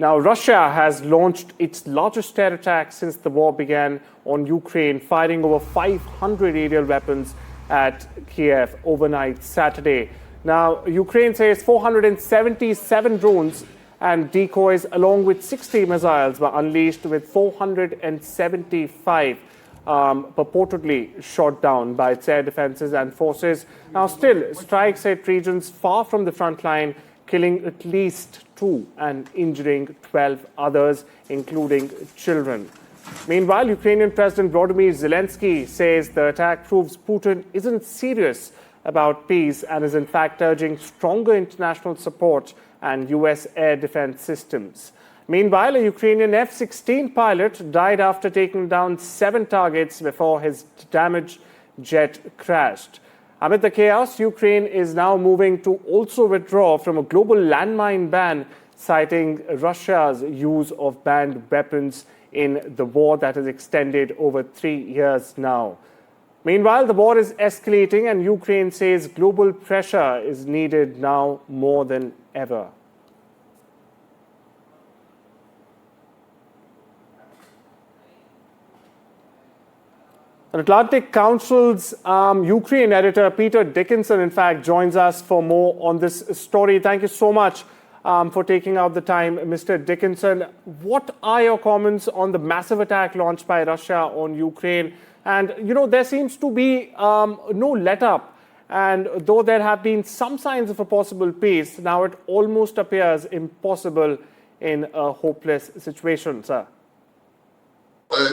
Now, Russia has launched its largest air attack since the war began on Ukraine, firing over 500 aerial weapons at Kyiv overnight Saturday. Now, Ukraine says 477 drones and decoys along with 60 missiles were unleashed, with 475 purportedly shot down by its air defenses and forces. Now, still, strikes hit regions far from the front line, killing at least 2 and injuring 12 others, including children. Meanwhile, Ukrainian President Volodymyr Zelensky says the attack proves Putin isn't serious about peace and is in fact urging stronger international support and US air defense systems. Meanwhile, a Ukrainian F-16 pilot died after taking down 7 targets before his damaged jet crashed. Amid the chaos, Ukraine is now moving to also withdraw from a global landmine ban, citing Russia's use of banned weapons in the war that has extended over 3 years now. Meanwhile, the war is escalating and Ukraine says global pressure is needed now more than ever. Atlantic Council's Ukraine editor Peter Dickinson, in fact, joins us for more on this story. Thank you so much for taking out the time, Mr. Dickinson. What are your comments on the massive attack launched by Russia on Ukraine? And, you know, there seems to be no let-up. And though there have been some signs of a possible peace, now it almost appears impossible in a hopeless situation, sir.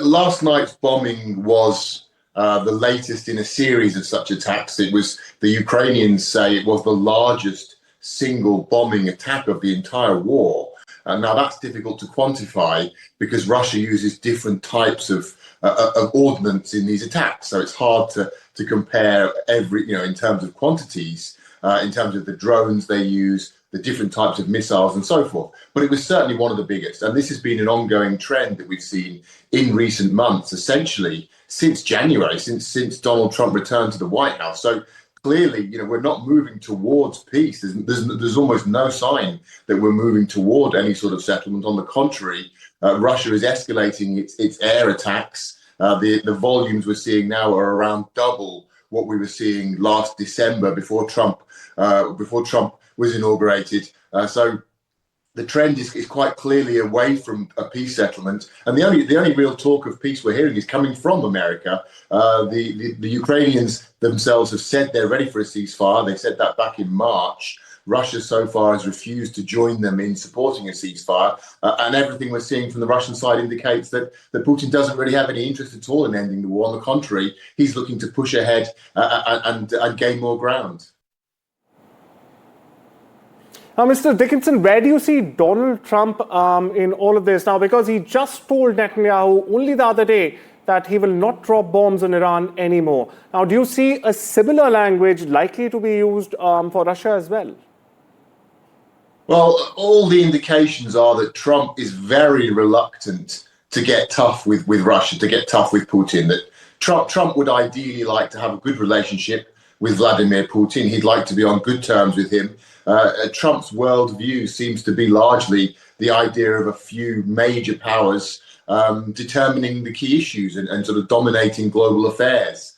Last night's bombing was the latest in a series of such attacks. It was, the Ukrainians say, it was the largest single bombing attack of the entire war. Now that's difficult to quantify because Russia uses different types of ordnance in these attacks. So it's hard to compare in terms of quantities, in terms of the drones they use, the different types of missiles and so forth. But it was certainly one of the biggest. And this has been an ongoing trend that we've seen in recent months, essentially since January, since Donald Trump returned to the White House. So clearly, we're not moving towards peace. There's almost no sign that we're moving toward any sort of settlement. On the contrary, Russia is escalating its air attacks. The volumes we're seeing now are around double what we were seeing last December before Trump was inaugurated. So the trend is quite clearly away from a peace settlement, and the only real talk of peace we're hearing is coming from America. The Ukrainians themselves have said they're ready for a ceasefire. They said that back in March. Russia so far has refused to join them in supporting a ceasefire, and everything we're seeing from the Russian side indicates that Putin doesn't really have any interest at all in ending the war. On the contrary, he's looking to push ahead and gain more ground. Now, Mr. Dickinson, where do you see Donald Trump in all of this now? Because he just told Netanyahu only the other day that he will not drop bombs on Iran anymore. Now, do you see a similar language likely to be used for Russia as well? Well, all the indications are that Trump is very reluctant to get tough with Russia, to get tough with Putin. That Trump would ideally like to have a good relationship with Vladimir Putin. He'd like to be on good terms with him. Trump's worldview seems to be largely the idea of a few major powers determining the key issues and sort of dominating global affairs.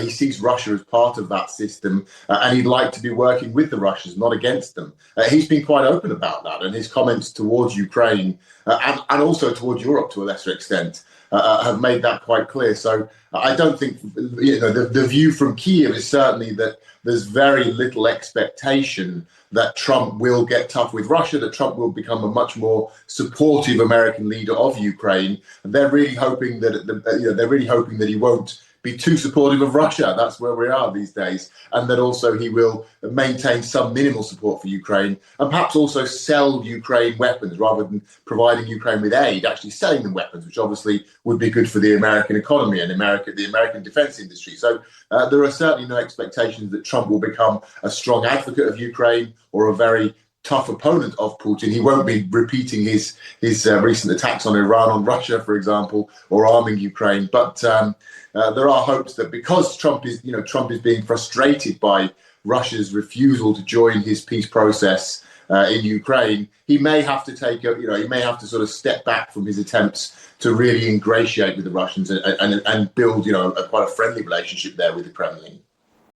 He sees Russia as part of that system, and he'd like to be working with the Russians, not against them. He's been quite open about that, and his comments towards Ukraine and also towards Europe to a lesser extent have made that quite clear. So I don't think, the view from Kyiv is certainly that there's very little expectation that Trump will get tough with Russia, that Trump will become a much more supportive American leader of Ukraine. And they're really hoping that he won't be too supportive of Russia. That's where we are these days. And that also he will maintain some minimal support for Ukraine and perhaps also sell Ukraine weapons rather than providing Ukraine with aid, actually selling them weapons, which obviously would be good for the American economy and the American defense industry. So there are certainly no expectations that Trump will become a strong advocate of Ukraine or a very tough opponent of Putin. He won't be repeating his recent attacks on Iran, on Russia, for example, or arming Ukraine. But there are hopes that because Trump is being frustrated by Russia's refusal to join his peace process, in Ukraine, he may have to he may have to sort of step back from his attempts to really ingratiate with the Russians and build, quite a friendly relationship there with the Kremlin.